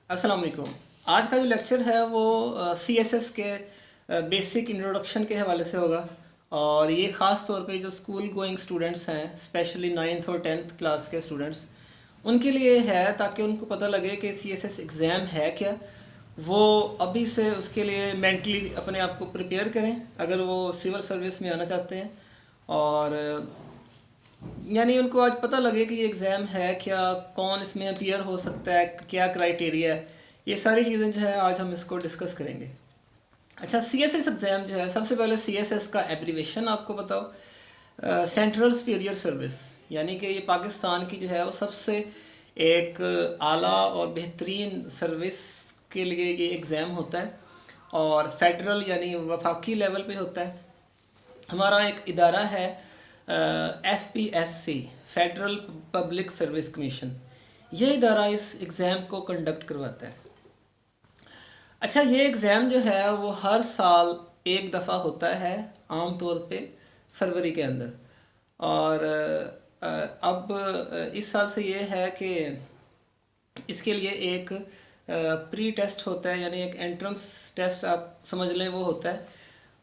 अस्सलाम वालेकुम। आज का जो लेक्चर है वो CSS के बेसिक इंट्रोडक्शन के हवाले से होगा और ये ख़ास तौर पे जो स्कूल गोइंग स्टूडेंट्स हैं, स्पेशली 9th और 10th क्लास के स्टूडेंट्स, उनके लिए है ताकि उनको पता लगे कि CSS एग्ज़ाम है क्या। वो अभी से उसके लिए मेंटली अपने आप को प्रिपेयर करें अगर वो सिविल सर्विस में आना चाहते हैं। और यानी उनको आज पता लगे कि ये एग्ज़ाम है क्या, कौन इसमें अपीयर हो सकता है, क्या क्राइटेरिया है। ये सारी चीज़ें जो है आज हम इसको डिस्कस करेंगे। अच्छा, CSS एग्ज़ाम जो है, सबसे पहले CSS का एब्रीवेशन आपको बताओ। सेंट्रल सुपीरियर सर्विस, यानी कि ये पाकिस्तान की जो है वो सबसे एक आला और बेहतरीन सर्विस के लिए ये एग्ज़ाम होता है और फेडरल यानी वफाकी लेवल पे होता है। हमारा एक इदारा है FPSC, federal public service commission. ये इदारा इस एग्ज़ाम को कंडक्ट करवाता है। अच्छा, ये एग्ज़ाम जो है वो हर साल एक दफ़ा होता है, आम तौर पे फरवरी के अंदर। और अब इस साल से ये है कि इसके लिए एक प्री टेस्ट होता है, यानी एक एंट्रेंस टेस्ट आप समझ लें वो होता है।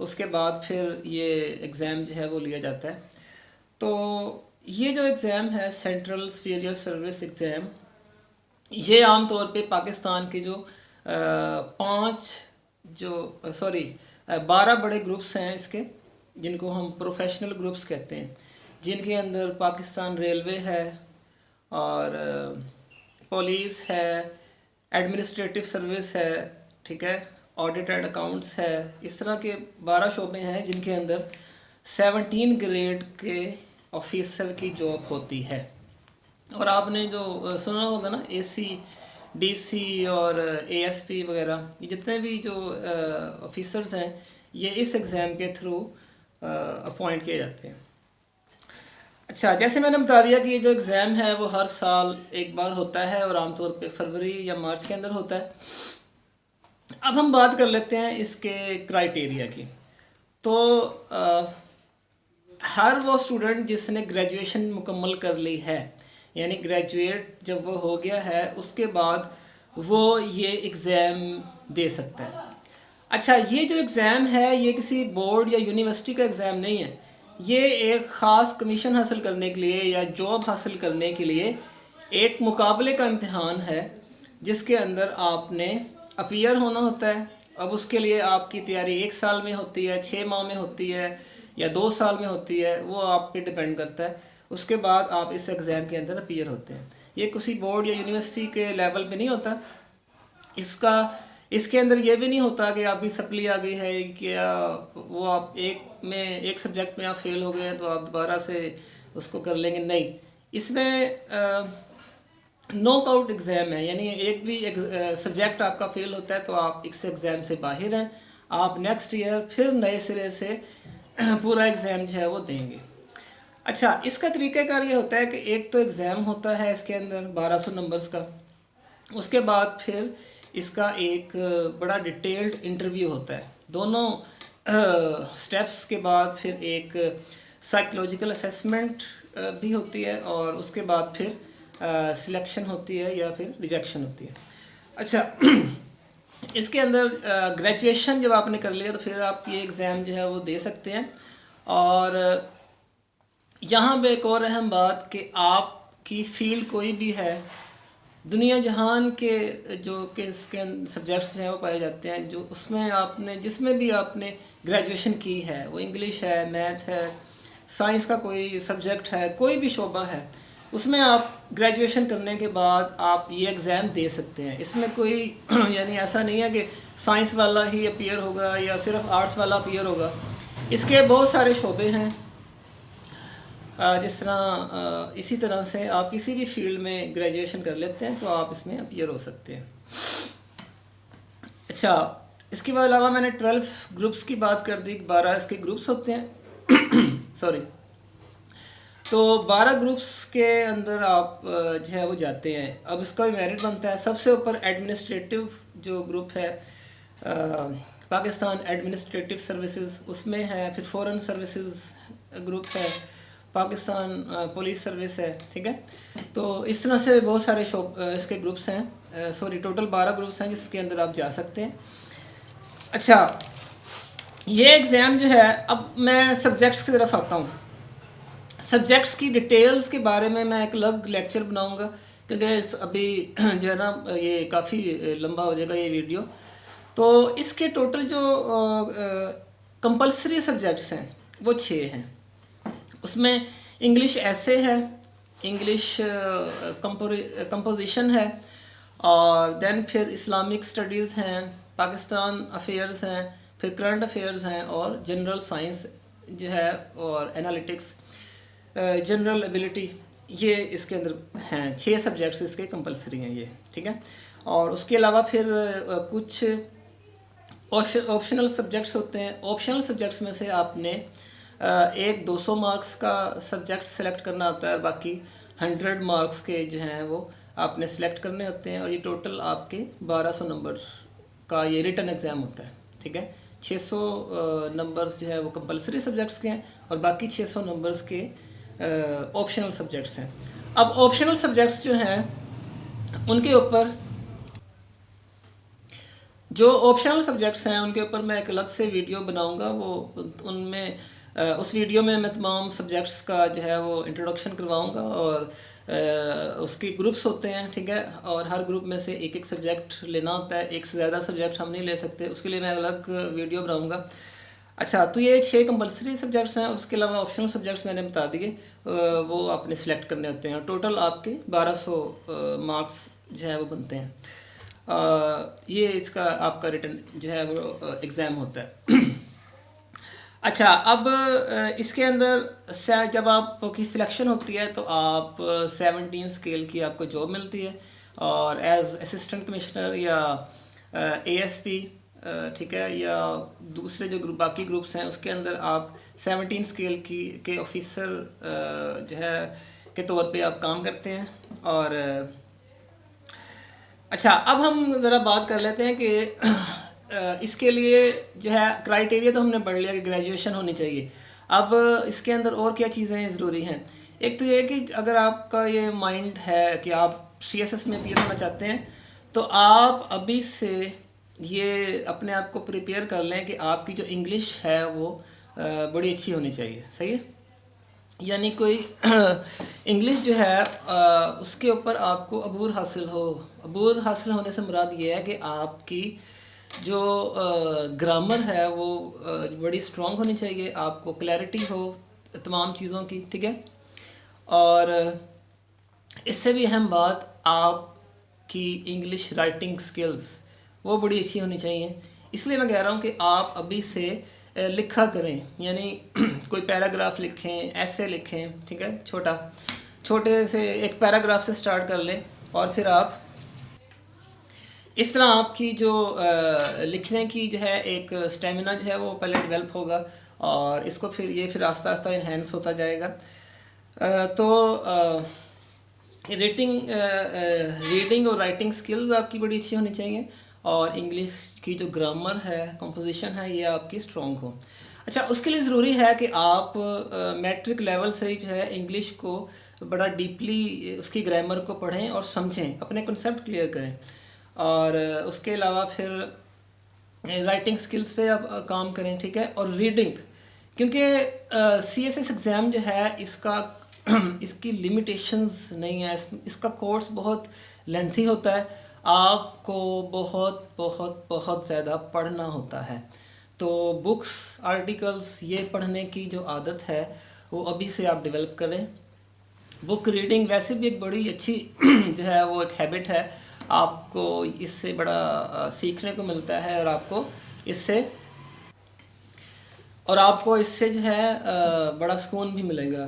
उसके बाद फिर ये एग्ज़ाम जो है वो लिया जाता है। तो ये जो एग्ज़ाम है सेंट्रल सुपीरियर सर्विस एग्ज़ाम, ये आम तौर पे पाकिस्तान के जो 12 बड़े ग्रुप्स हैं इसके, जिनको हम प्रोफेशनल ग्रुप्स कहते हैं, जिनके अंदर पाकिस्तान रेलवे है और पुलिस है, एडमिनिस्ट्रेटिव सर्विस है, ठीक है, ऑडिट एंड अकाउंट्स है। इस तरह के 12 शोबे हैं जिनके अंदर 17 ग्रेड के ऑफिसर की जॉब होती है। और आपने जो सुना होगा ना, AC, DC और ASP वगैरह, ये जितने भी जो ऑफिसर्स हैं ये इस एग्ज़ाम के थ्रू अपॉइंट किए जाते हैं। अच्छा, जैसे मैंने बता दिया कि ये जो एग्ज़ाम है वो हर साल एक बार होता है और आमतौर पे फरवरी या मार्च के अंदर होता है। अब हम बात कर लेते हैं इसके क्राइटेरिया की। तो हर वो स्टूडेंट जिसने ग्रेजुएशन मुकम्मल कर ली है, यानी ग्रेजुएट जब वो हो गया है, उसके बाद वो ये एग्ज़ाम दे सकता है। अच्छा, ये जो एग्ज़ाम है ये किसी बोर्ड या यूनिवर्सिटी का एग्ज़ाम नहीं है। ये एक ख़ास कमीशन हासिल करने के लिए या जॉब हासिल करने के लिए एक मुकाबले का इम्तिहान है, जिसके अंदर आपने अपीयर होना होता है। अब उसके लिए आपकी तैयारी 1 साल में होती है, 6 माह में होती है या 2 साल में होती है, वो आप पे डिपेंड करता है। उसके बाद आप इस एग्ज़ाम के अंदर अपीयर होते हैं। ये किसी बोर्ड या यूनिवर्सिटी के लेवल पे नहीं होता। इसके अंदर ये भी नहीं होता कि आपकी सप्ली आ गई है, क्या वो आप एक सब्जेक्ट में आप फेल हो गए हैं तो आप दोबारा से उसको कर लेंगे, नहीं। इसमें नॉकआउट एग्ज़ाम है, यानी एक भी सब्जेक्ट आपका फेल होता है तो आप इस एग्ज़ाम से बाहर हैं। आप नेक्स्ट ईयर फिर नए सिरे से पूरा एग्ज़ाम जो है वो देंगे। अच्छा, इसका तरीक़ाकार ये होता है कि एक तो एग्ज़ाम होता है इसके अंदर 1200 नंबर्स का। उसके बाद फिर इसका एक बड़ा डिटेल्ड इंटरव्यू होता है। दोनों स्टेप्स के बाद फिर एक साइकोलॉजिकल असेसमेंट भी होती है और उसके बाद फिर सिलेक्शन होती है या फिर रिजेक्शन होती है। अच्छा, इसके अंदर ग्रेजुएशन जब आपने कर लिया तो फिर आप ये एग्ज़ाम जो है वो दे सकते हैं। और यहाँ पे एक और अहम बात कि आपकी फ़ील्ड कोई भी है, दुनिया जहान के जो कि इसके सब्जेक्ट्स हैं वो पाए जाते हैं, जो उसमें आपने जिसमें भी आपने ग्रेजुएशन की है, वो इंग्लिश है, मैथ है, साइंस का कोई सब्जेक्ट है, कोई भी शोबा है, उसमें आप ग्रेजुएशन करने के बाद आप ये एग्ज़ाम दे सकते हैं। इसमें कोई यानी ऐसा नहीं है कि साइंस वाला ही अपीयर होगा या सिर्फ आर्ट्स वाला अपीयर होगा। इसके बहुत सारे शोबे हैं। जिस तरह इसी तरह से आप किसी भी फील्ड में ग्रेजुएशन कर लेते हैं तो आप इसमें अपीयर हो सकते हैं। अच्छा, इसके अलावा मैंने 12 ग्रुप्स की बात कर दी, 12 इसके ग्रुप्स होते हैं सॉरी। तो 12 ग्रुप्स के अंदर आप जो है वो जाते हैं। अब इसका भी मेरिट बनता है। सबसे ऊपर एडमिनिस्ट्रेटिव जो ग्रुप है, पाकिस्तान एडमिनिस्ट्रेटिव सर्विसेज, उसमें है। फिर फॉरेन सर्विसेज ग्रुप है, पाकिस्तान पुलिस सर्विस है, ठीक है। तो इस तरह से बहुत सारे इसके ग्रुप्स हैं, सॉरी टोटल 12 ग्रुप्स हैं जिसके अंदर आप जा सकते हैं। अच्छा, ये एग्ज़ाम जो है, अब मैं सब्जेक्ट्स की तरफ आता हूँ। सब्जेक्ट्स की डिटेल्स के बारे में मैं एक अलग लेक्चर बनाऊंगा, क्योंकि अभी जो है ना ये काफ़ी लंबा हो जाएगा ये वीडियो। तो इसके टोटल जो कंपलसरी सब्जेक्ट्स हैं वो 6 हैं। उसमें इंग्लिश ऐसे है, इंग्लिश कंपोजिशन है, और देन फिर इस्लामिक स्टडीज़ हैं, पाकिस्तान अफेयर्स हैं, फिर करंट अफेयर्स हैं, और जनरल साइंस जो है, और एनालिटिक्स, जनरल एबिलिटी, ये इसके अंदर हैं। 6 सब्जेक्ट्स इसके कंपलसरी हैं ये, ठीक है। और उसके अलावा फिर कुछ ऑप्शनल सब्जेक्ट्स होते हैं। ऑप्शनल सब्जेक्ट्स में से आपने एक 200 मार्क्स का सब्जेक्ट सेलेक्ट करना होता है, और बाकी 100 मार्क्स के जो हैं वो आपने सेलेक्ट करने होते हैं, और ये टोटल आपके 1200 नंबर का ये रिटन एग्ज़ाम होता है, ठीक है। 600 नंबर्स जो है वो कंपलसरी सब्जेक्ट्स के हैं, और बाकी 600 नंबर्स के ऑप्शनल सब्जेक्ट्स हैं। अब ऑप्शनल सब्जेक्ट्स जो हैं उनके ऊपर, जो ऑप्शनल सब्जेक्ट्स हैं उनके ऊपर मैं एक अलग से वीडियो बनाऊंगा। वो उनमें उस वीडियो में मैं तमाम सब्जेक्ट्स का जो है वो इंट्रोडक्शन करवाऊंगा, और उसके ग्रुप्स होते हैं, ठीक है, और हर ग्रुप में से एक एक सब्जेक्ट लेना होता है। एक से ज़्यादा सब्जेक्ट हम नहीं ले सकते, उसके लिए मैं अलग वीडियो बनाऊंगा। अच्छा, तो ये 6 कंपलसरी सब्जेक्ट्स हैं। उसके अलावा ऑप्शनल सब्जेक्ट्स मैंने बता दिए, वो आपने सेलेक्ट करने होते हैं। टोटल आपके 1200 मार्क्स जो है वो बनते हैं। ये इसका आपका रिटन जो है वो एग्ज़ाम होता है। अच्छा, अब इसके अंदर जब आपकी सिलेक्शन होती है तो आप 17 स्केल की आपको जॉब मिलती है, और एज असिस्टेंट कमिश्नर या ASP, ठीक है, या दूसरे जो बाकी ग्रुप्स हैं उसके अंदर आप 17 स्केल के ऑफिसर जो है के तौर पे आप काम करते हैं। और अच्छा, अब हम ज़रा बात कर लेते हैं कि इसके लिए जो है क्राइटेरिया तो हमने पढ़ लिया कि ग्रेजुएशन होनी चाहिए। अब इसके अंदर और क्या चीज़ें ज़रूरी हैं। एक तो ये कि अगर आपका ये माइंड है कि आप CSS में पीएच होना चाहते हैं, तो आप अभी से ये अपने आप को प्रिपेयर कर लें कि आपकी जो इंग्लिश है वो बड़ी अच्छी होनी चाहिए, सही है। यानी कोई इंग्लिश जो है उसके ऊपर आपको अबूर हासिल हो। अबूर हासिल होने से मुराद ये है कि आपकी जो ग्रामर है वो बड़ी स्ट्रॉन्ग होनी चाहिए, आपको क्लैरिटी हो तमाम चीज़ों की, ठीक है। और इससे भी अहम बात, आपकी इंग्लिश राइटिंग स्किल्स वो बड़ी अच्छी होनी चाहिए। इसलिए मैं कह रहा हूँ कि आप अभी से लिखा करें, यानी कोई पैराग्राफ लिखें, ऐसे लिखें, ठीक है। छोटे से एक पैराग्राफ से स्टार्ट कर लें, और फिर आप इस तरह आपकी जो लिखने की जो है एक स्टेमिना जो है वो पहले डेवलप होगा, और इसको फिर आस्ता आस्ता इन्हेंस होता जाएगा। तो रीडिंग और राइटिंग स्किल्स आपकी बड़ी अच्छी होनी चाहिए, और इंग्लिश की जो ग्रामर है, कंपोजिशन है, ये आपकी स्ट्रॉन्ग हो। अच्छा, उसके लिए ज़रूरी है कि आप मैट्रिक लेवल से ही जो है इंग्लिश को बड़ा डीपली उसकी ग्रामर को पढ़ें और समझें, अपने कंसेप्ट क्लियर करें। और उसके अलावा फिर राइटिंग स्किल्स पे आप काम करें, ठीक है। और रीडिंग, क्योंकि CSS एग्ज़ाम जो है इसकी लिमिटेशंस नहीं है। इसका कोर्स बहुत लेंथी होता है, आपको बहुत बहुत बहुत ज़्यादा पढ़ना होता है। तो बुक्स, आर्टिकल्स, ये पढ़ने की जो आदत है वो अभी से आप डेवलप करें। बुक रीडिंग वैसे भी एक बड़ी अच्छी जो है वो एक हैबिट है, आपको इससे बड़ा सीखने को मिलता है, और आपको इससे जो है बड़ा सुकून भी मिलेगा।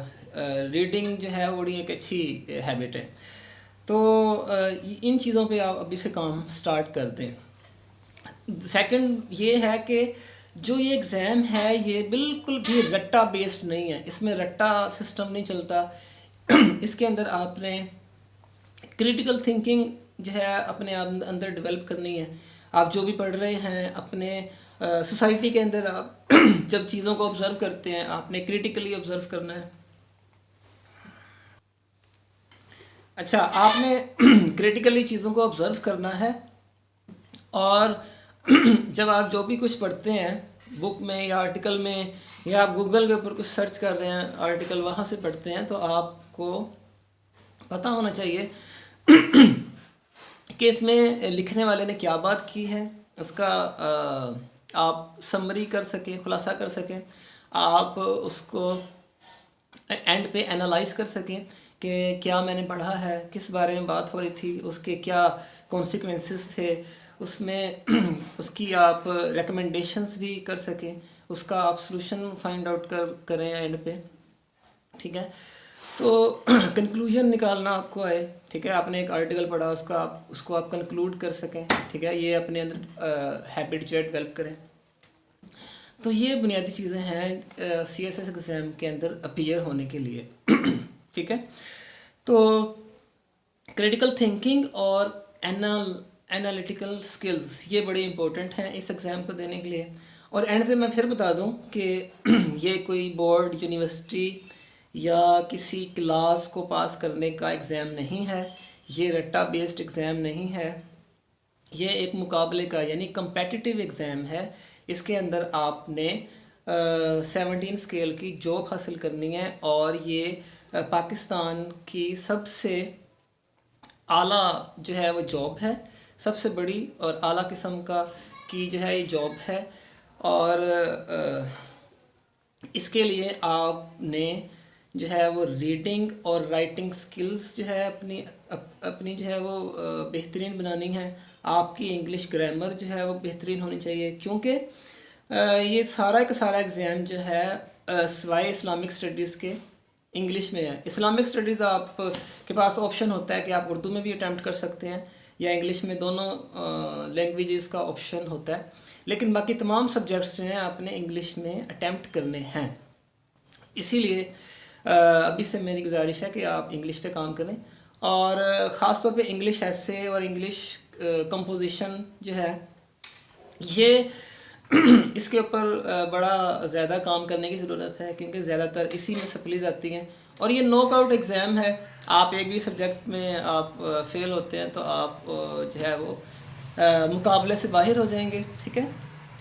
रीडिंग जो है वो बड़ी एक अच्छी हैबिट है। तो इन चीज़ों पे आप अभी से काम स्टार्ट कर दें। सेकंड ये है कि जो ये एग्ज़ाम है ये बिल्कुल भी रट्टा बेस्ड नहीं है, इसमें रट्टा सिस्टम नहीं चलता। इसके अंदर आपने क्रिटिकल थिंकिंग जो है अपने अंदर डेवलप करनी है। आप जो भी पढ़ रहे हैं अपने सोसाइटी के अंदर आप जब चीज़ों को ऑब्ज़र्व करते हैं, आपने क्रिटिकली ऑब्ज़र्व करना है। अच्छा, आपने क्रिटिकली चीज़ों को ऑब्ज़र्व करना है और जब आप जो भी कुछ पढ़ते हैं बुक में या आर्टिकल में या आप गूगल के ऊपर कुछ सर्च कर रहे हैं आर्टिकल वहाँ से पढ़ते हैं तो आपको पता होना चाहिए कि इसमें लिखने वाले ने क्या बात की है, उसका आप समरी कर सकें, खुलासा कर सकें, आप उसको एंड पे एनालाइज कर सकें कि क्या मैंने पढ़ा है, किस बारे में बात हो रही थी, उसके क्या कॉन्सिक्वेंसेस थे उसमें उसकी आप रिकमेंडेशंस भी कर सकें, उसका आप सॉल्यूशन फाइंड आउट करें एंड पे, ठीक है। तो कंक्लूजन निकालना आपको आए, ठीक है। आपने एक आर्टिकल पढ़ा, उसको आप कंक्लूड कर सकें, ठीक है। ये अपने अंदर हैबिट जो है डेवलप करें। तो ये बुनियादी चीज़ें हैं CSS एग्ज़ाम के अंदर अपीयर होने के लिए, ठीक है। तो क्रिटिकल थिंकिंग और एनालिटिकल स्किल्स ये बड़े इंपॉर्टेंट हैं इस एग्ज़ाम को देने के लिए। और एंड पे मैं फिर बता दूं कि ये कोई बोर्ड, यूनिवर्सिटी या किसी क्लास को पास करने का एग्ज़ाम नहीं है, ये रट्टा बेस्ड एग्ज़ाम नहीं है, ये एक मुकाबले का यानी कम्पेटिटिव एग्ज़ाम है। इसके अंदर आपने 17 स्केल की जॉब हासिल करनी है और ये पाकिस्तान की सबसे आला जो है वो जॉब है, सबसे बड़ी और आला किस्म का की जो है ये जॉब है। और इसके लिए आपने जो है वो रीडिंग और राइटिंग स्किल्स जो है अपनी जो है वो बेहतरीन बनानी है। आपकी इंग्लिश ग्रामर जो है वो बेहतरीन होनी चाहिए, क्योंकि ये सारा का सारा एग्ज़ाम जो है सिवाय इस्लामिक स्टडीज़ के इंग्लिश में है। इस्लामिक स्टडीज़ आप के पास ऑप्शन होता है कि आप उर्दू में भी अटैम्प्ट कर सकते हैं या इंग्लिश में, दोनों लैंग्वेजेस का ऑप्शन होता है, लेकिन बाकी तमाम सब्जेक्ट्स जो हैं आपने इंग्लिश में अटैम्प्ट करने हैं। इसीलिए अभी से मेरी गुजारिश है कि आप इंग्लिश पे काम करें और ख़ास तौर पे इंग्लिश ऐसे और इंग्लिश कंपोजिशन जो है ये इसके ऊपर बड़ा ज़्यादा काम करने की ज़रूरत है, क्योंकि ज़्यादातर इसी में सप्लीज आती हैं और ये नॉकआउट एग्ज़ाम है। आप एक भी सब्जेक्ट में आप फेल होते हैं तो आप जो है वो मुकाबले से बाहर हो जाएंगे, ठीक है।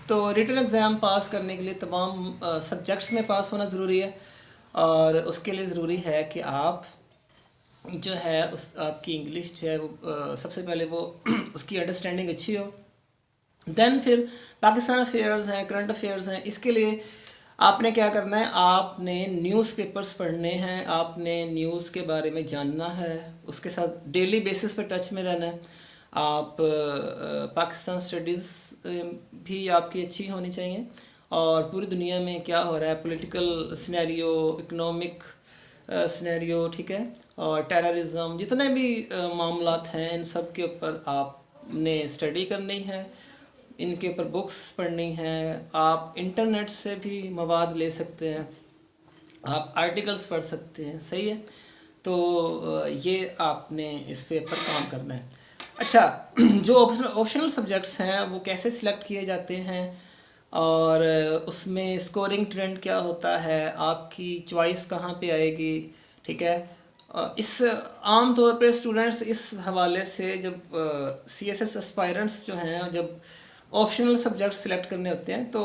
तो रिटन एग्ज़ाम पास करने के लिए तमाम सब्जेक्ट्स में पास होना ज़रूरी है और उसके लिए ज़रूरी है कि आप जो है आपकी इंग्लिश जो है वो सबसे पहले वो उसकी अंडरस्टैंडिंग अच्छी हो। देन फिर पाकिस्तान अफेयर्स हैं, करंट अफेयर्स हैं, इसके लिए आपने क्या करना है, आपने न्यूज़पेपर्स पढ़ने हैं, आपने न्यूज़ के बारे में जानना है, उसके साथ डेली बेसिस पे टच में रहना है। आप पाकिस्तान स्टडीज़ भी आपकी अच्छी होनी चाहिए और पूरी दुनिया में क्या हो रहा है, पॉलिटिकल सिनेरियो, इकोनॉमिक सिनेरियो, ठीक है, और टेररिज्म, जितने भी मामलात हैं इन सब के ऊपर आपने स्टडी करनी है, इनके ऊपर बुक्स पढ़नी हैं। आप इंटरनेट से भी मवाद ले सकते हैं, आप आर्टिकल्स पढ़ सकते हैं, सही है। तो ये आपने इस पे पर काम करना है। अच्छा, जो ऑप्शनल सब्जेक्ट्स हैं वो कैसे सिलेक्ट किए जाते हैं और उसमें स्कोरिंग ट्रेंड क्या होता है, आपकी चॉइस कहाँ पे आएगी, ठीक है। इस आम तौर पे स्टूडेंट्स इस हवाले से जब CSS एस्पायरेंट्स जो हैं जब ऑप्शनल सब्जेक्ट सिलेक्ट करने होते हैं तो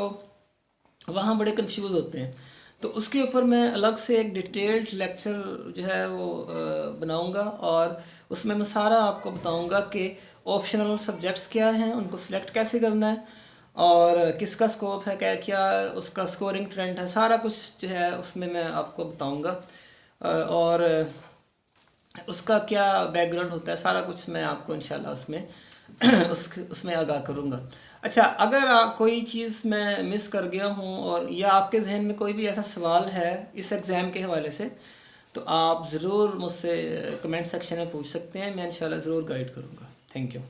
वहाँ बड़े कंफ्यूज होते हैं। तो उसके ऊपर मैं अलग से एक डिटेल्ड लेक्चर जो है वो बनाऊंगा और उसमें मैं सारा आपको बताऊंगा कि ऑप्शनल सब्जेक्ट्स क्या हैं, उनको सिलेक्ट कैसे करना है और किसका स्कोप है, क्या क्या उसका स्कोरिंग ट्रेंड है, सारा कुछ जो है उसमें मैं आपको बताऊंगा और उसका क्या बैकग्राउंड होता है, सारा कुछ मैं आपको इंशाल्लाह उसमें उसमें आगाह करूँगा। अच्छा, अगर कोई चीज़ मैं मिस कर गया हूँ और या आपके जहन में कोई भी ऐसा सवाल है इस एग्ज़ाम के हवाले से तो आप ज़रूर मुझसे कमेंट सेक्शन में पूछ सकते हैं, मैं इंशाल्लाह ज़रूर गाइड करूँगा। Thank you.